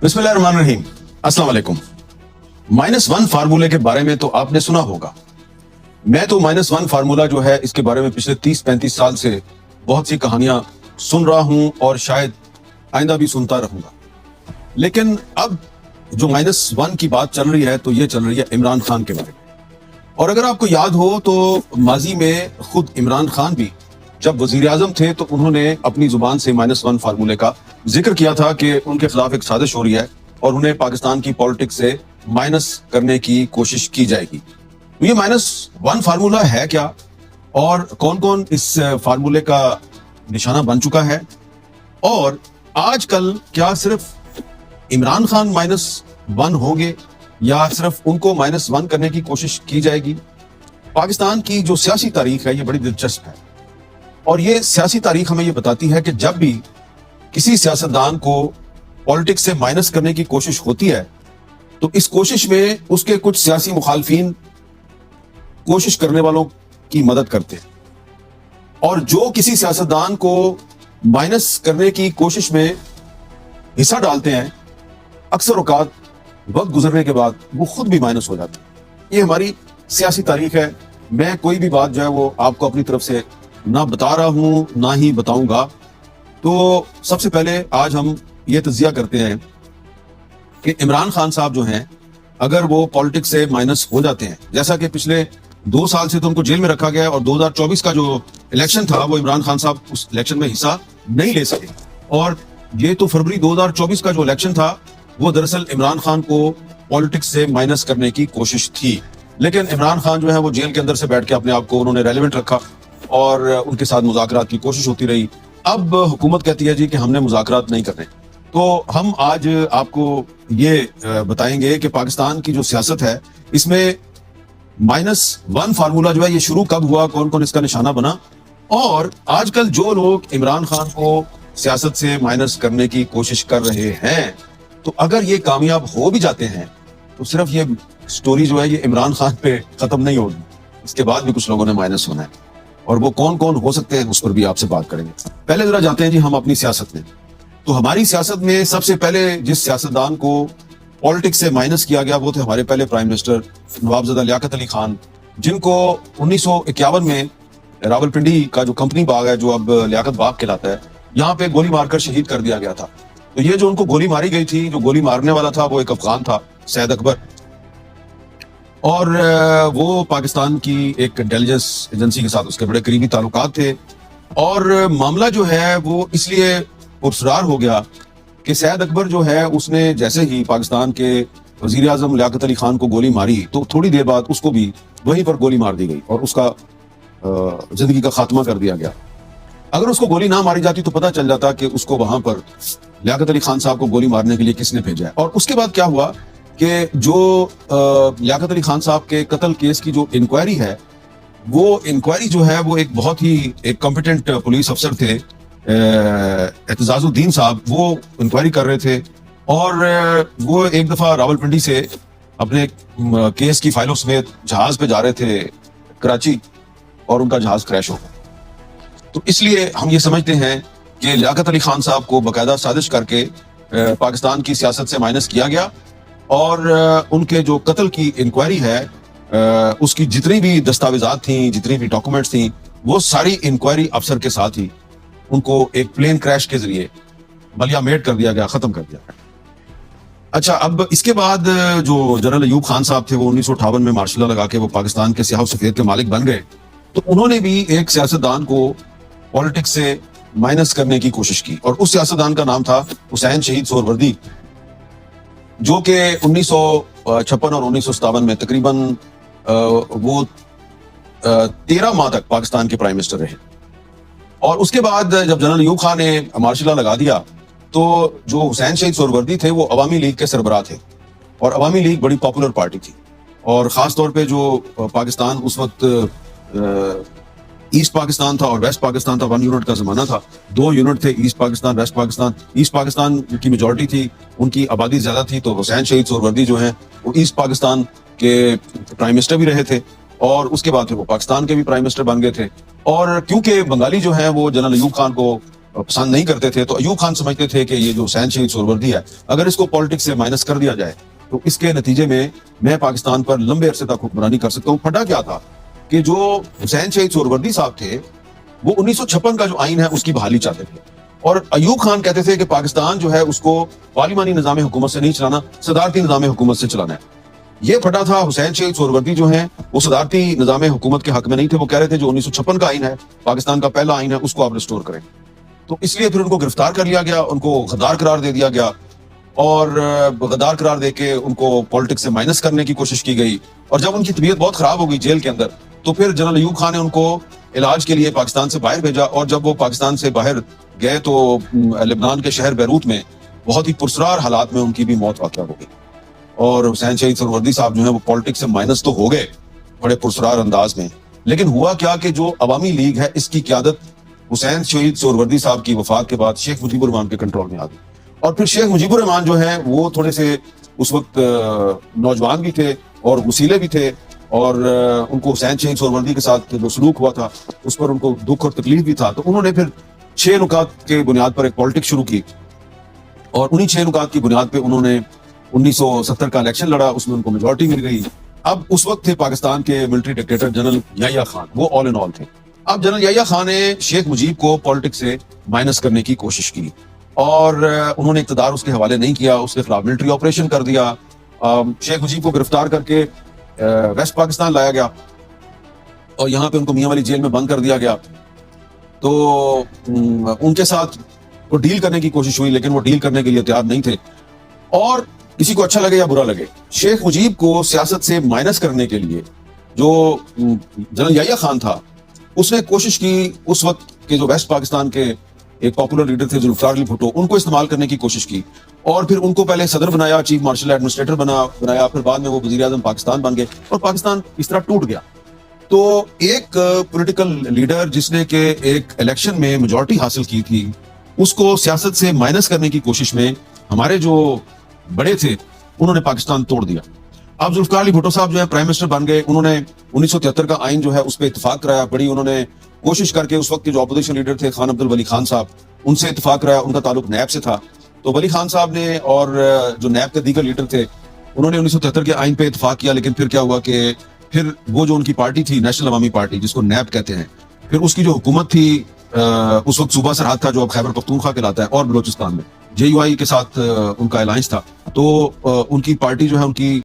बिस्मिल्लाहिर्रहमानिर्रहीम। अस्सलाम वालेकुम। -1 फार्मूले के बारे में तो आपने सुना होगा। मैं तो -1 फार्मूला जो है इसके बारे में पिछले 30-35 साल से बहुत सी कहानियां सुन रहा हूं और शायद आइंदा भी सुनता रहूंगा। लेकिन अब जो -1 की बात चल रही है तो ये चल रही है इमरान खान के बारे में। और अगर आपको याद हो तो माजी में खुद इमरान खान भी जब वजीर आजम थे तो उन्होंने अपनी जुबान से -1 फार्मूले का जिक्र किया था कि उनके खिलाफ एक साजिश हो रही है और उन्हें पाकिस्तान की पॉलिटिक्स से माइनस करने की कोशिश की जाएगी। तो ये -1 फार्मूला है क्या और कौन कौन इस फार्मूले का निशाना बन चुका है, और आजकल क्या सिर्फ इमरान खान -1 होंगे या सिर्फ उनको -1 करने की कोशिश की जाएगी। पाकिस्तान की जो सियासी तारीख है ये बड़ी दिलचस्प है और ये सियासी तारीख हमें ये बताती है कि जब भी किसी सियासतदान को पॉलिटिक्स से माइनस करने की कोशिश होती है तो इस कोशिश में उसके कुछ सियासी मुखालफिन कोशिश करने वालों की मदद करते हैं, और जो किसी सियासतदान को माइनस करने की कोशिश में हिस्सा डालते हैं अक्सर औकात वक्त गुजरने के बाद वो खुद भी माइनस हो जाते हैं। ये हमारी सियासी तारीख है। मैं कोई भी बात जो है वो आपको अपनी तरफ से ना बता रहा हूं ना ही बताऊंगा। तो सबसे पहले आज हम ये तज्जिया करते हैं कि इमरान खान साहब जो हैं अगर वो पॉलिटिक्स से माइनस हो जाते हैं, जैसा कि पिछले 2 साल से तो उनको जेल में रखा गया और 2024 का जो इलेक्शन था वो इमरान खान साहब उस इलेक्शन में हिस्सा नहीं ले सके, और ये तो फरवरी 2024 का जो इलेक्शन था वो दरअसल इमरान खान को पॉलिटिक्स से माइनस करने की कोशिश थी। लेकिन इमरान खान जो है वो जेल के अंदर से बैठ के अपने आप को उन्होंने रेलेवेंट रखा और उनके साथ मुज़ाकरात की कोशिश होती रही। अब हुकूमत कहती है जी कि हमने मुज़ाकरात नहीं करने। तो हम आज आपको ये बताएंगे कि पाकिस्तान की जो सियासत है इसमें -1 फार्मूला जो है ये शुरू कब हुआ, कौन कौन इसका निशाना बना, और आजकल जो लोग इमरान खान को सियासत से माइनस करने की कोशिश कर रहे हैं तो अगर ये कामयाब हो भी जाते हैं तो सिर्फ ये स्टोरी जो है ये इमरान खान पे खत्म नहीं होगी, इसके बाद भी कुछ लोगों ने माइनस होना है, और वो कौन कौन हो सकते हैं उस पर भी आपसे बात करेंगे। पहले जरा जाते हैं जी हम अपनी सियासत में। तो हमारी सियासत में सबसे पहले जिस सियासतदान को पॉलिटिक्स से माइनस किया गया वो थे हमारे पहले प्राइम मिनिस्टर नवाबजादा लियाकत अली खान, जिनको 1951 में रावलपिंडी का जो कंपनी बाग है जो अब लियाकत बाग कहलाता है, यहाँ पे गोली मारकर शहीद कर दिया गया था। तो ये जो उनको गोली मारी गई थी, जो गोली मारने वाला था वो एक अफगान था, सैयद अकबर, और वो पाकिस्तान की एक इंटेलिजेंस एजेंसी के साथ उसके बड़े करीबी ताल्लुकात थे। और मामला जो है वो इसलिए पुरस्कार हो गया कि सैयद अकबर जो है उसने जैसे ही पाकिस्तान के वजीर आजम लियाकत अली खान को गोली मारी तो थोड़ी देर बाद उसको भी वहीं पर गोली मार दी गई और उसका जिंदगी का खात्मा कर दिया गया। अगर उसको गोली ना मारी जाती तो पता चल जाता कि उसको वहां पर लियाकत अली खान साहब को गोली मारने के लिए किसने भेजा है। और उसके बाद क्या हुआ कि जो लियाकत अली खान साहब के कत्ल केस की जो इंक्वायरी है वो इंक्वायरी जो है वो एक बहुत ही एक कॉम्पिटेंट पुलिस अफसर थे, एतजाजुद्दीन साहब, वो इंक्वायरी कर रहे थे। और वो एक दफा रावलपिंडी से अपने केस की फाइलों समेत जहाज पे जा रहे थे कराची और उनका जहाज क्रैश हो गया। तो इसलिए हम ये समझते हैं कि लियाकत अली खान साहब को बाकायदा साजिश करके पाकिस्तान की सियासत से माइनस किया गया और उनके जो कत्ल की इंक्वायरी है उसकी जितनी भी दस्तावेजात थी, जितनी भी डॉक्यूमेंट्स थी, वो सारी इंक्वायरी अफसर के साथ ही उनको एक प्लेन क्रैश के जरिए बलियामेट कर दिया गया, खत्म कर दिया गया। अच्छा, अब इसके बाद जो जनरल अयूब खान साहब थे वो 1958 में मार्शल लॉ लगा के वो पाकिस्तान के सियाह सफेद के मालिक बन गए। तो उन्होंने भी एक सियासतदान को पॉलिटिक्स से माइनस करने की कोशिश की और उस सियासतदान का नाम था हुसैन शहीद सोहरवर्दी, जो कि 1956 और 1957 में तकरीबन वो 13 माह तक पाकिस्तान के प्राइम मिनिस्टर रहे। और उसके बाद जब जनरल अयूब खान ने मार्शल लॉ लगा दिया तो जो हुसैन शहीद सोहरवर्दी थे वो अवामी लीग के सरबराह थे, और अवामी लीग बड़ी पॉपुलर पार्टी थी, और खास तौर पे जो पाकिस्तान उस वक्त ईस्ट पाकिस्तान था और वेस्ट पाकिस्तान था, 1 यूनिट का जमाना था, 2 यूनिट थे, East Pakistan West Pakistan. East Pakistan की मेजोरिटी थी, उनकी आबादी ज्यादा थी, तो हुसैन शहीद सोहरवर्दी जो हैं वो ईस्ट पाकिस्तान के प्राइम मिनिस्टर भी रहे थे और उसके बाद फिर वो पाकिस्तान के भी प्राइम मिनिस्टर बन गए थे। और क्योंकि बंगाली जो है वो जनरल अयूब खान को پسند نہیں کرتے تھے، تو ایوب خان سمجھتے تھے کہ یہ جو حسین شہید سہروردی ہے اگر اس کو پالیٹکس سے مائنس کر دیا جائے تو اس کے نتیجے میں پاکستان پر لمبے عرصے تک حکمرانی کر سکتا ہوں۔ پھٹا کیا تھا کہ جو حسین شہید سہروردی صاحب تھے وہ 1956 کا جو آئین ہے اس کی بحالی چاہتے تھے، اور ایوب خان کہتے تھے کہ پاکستان جو ہے اس کو پارلیمانی نظام حکومت سے نہیں چلانا، صدارتی نظام حکومت سے چلانا ہے۔ یہ پھٹا تھا۔ حسین شہید سہروردی جو ہیں وہ صدارتی نظام حکومت کے حق میں نہیں تھے، وہ کہہ رہے تھے جو 1956 کا آئین ہے، پاکستان کا پہلا آئین ہے، اس کو آپ ریسٹور کریں۔ تو اس لیے پھر ان کو گرفتار کر لیا گیا، ان کو غدار قرار دے دیا گیا، اور غدار قرار دے کے ان کو پالیٹکس سے مائنس کرنے کی کوشش کی گئی۔ اور جب ان کی طبیعت بہت خراب ہو گئی جیل کے اندر، تو پھر جنرل ایوب خان نے ان کو علاج کے لیے پاکستان سے باہر بھیجا، اور جب وہ پاکستان سے باہر گئے تو لبنان کے شہر بیروت میں بہت ہی پرسرار حالات میں ان کی بھی موت واقع ہو گئی۔ اور حسین شہید سہروردی صاحب جو ہیں وہ پالیٹکس سے مائنس تو ہو گئے بڑے پرسرار انداز میں، لیکن ہوا کیا کہ جو عوامی لیگ ہے اس کی قیادت حسین شہید سہروردی صاحب کی وفات کے بعد شیخ مجیب الرحمان کے کنٹرول میں آ گئی۔ اور پھر شیخ مجیب الرحمان جو ہیں وہ تھوڑے سے اس وقت نوجوان بھی تھے اور وسیلے بھی تھے، اور ان کو حسین شہید سہروردی کے ساتھ جو سلوک ہوا تھا اس پر ان کو دکھ اور تکلیف بھی تھا، تو انہوں نے پھر 6 نکات کے بنیاد پر ایک پالیٹکس شروع کی، اور انہی 6 نکات کی بنیاد پہ انہوں نے 1970 کا الیکشن لڑا، اس میں ان کو میجورٹی مل گئی۔ اب اس وقت تھے پاکستان کے military dictator general Yahya Khan, وہ آل ان آل تھے۔ اب جنرل یحییٰ خان نے شیخ مجیب کو پالیٹکس سے مائنس کرنے کی کوشش کی، اور انہوں نے اقتدار اس کے حوالے نہیں کیا، اس کے خلاف ملٹری آپریشن کر دیا۔ شیخ مجیب کو گرفتار کر کے ویسٹ پاکستان لایا گیا، اور یہاں پہ ان کو میاں والی جیل میں بند کر دیا گیا۔ تو ان کے ساتھ وہ ڈیل کرنے کی کوشش ہوئی، لیکن وہ ڈیل کرنے کے لیے تیار نہیں تھے، اور کسی کو اچھا لگے یا برا لگے شیخ مجیب کو سیاست سے مائنس کرنے کے لیے جو جنرل یحییٰ خان تھا اس نے کوشش کی، اس وقت کے جو ویسٹ پاکستان کے ایک پاپولر لیڈر تھے ذوالفقار علی بھٹو، ان کو استعمال کرنے کی کوشش کی، اور پھر ان کو پہلے صدر بنایا، چیف مارشل ایڈمنسٹریٹر بنایا، پھر بعد میں وہ وزیر اعظم پاکستان بن گئے، اور پاکستان اس طرح ٹوٹ گیا۔ تو ایک پولیٹیکل لیڈر جس نے کہ ایک الیکشن میں میجورٹی حاصل کی تھی، اس کو سیاست سے مائنس کرنے کی کوشش میں ہمارے جو بڑے تھے انہوں نے پاکستان توڑ دیا۔ اب ذوالفقار علی بھٹو صاحب جو ہے پرائم منسٹر بن گئے، انہوں نے 1973 کا آئین جو ہے اس پہ اتفاق کرایا، بڑی انہوں نے کوشش کر کے اس وقت کے جو اپوزیشن لیڈر تھے خان عبدالولی خان صاحب، ان سے اتفاق کرایا، ان کا تعلق نیب سے تھا، تو ولی خان صاحب نے اور جو نیب کے دیگر لیڈر تھے انہوں نے 1973 کے آئین پہ اتفاق کیا، لیکن پھر کیا ہوا کہ پھر وہ جو ان کی پارٹی تھی نیشنل عوامی پارٹی جس کو نیب کہتے ہیں، پھر اس کی جو حکومت تھی اس وقت صوبہ سرحد تھا جو اب خیبر پختونخوا کہلاتا ہے، اور بلوچستان میں JUI کے ساتھ ان کا الائنس تھا، تو ان کی پارٹی جو ہے ان کی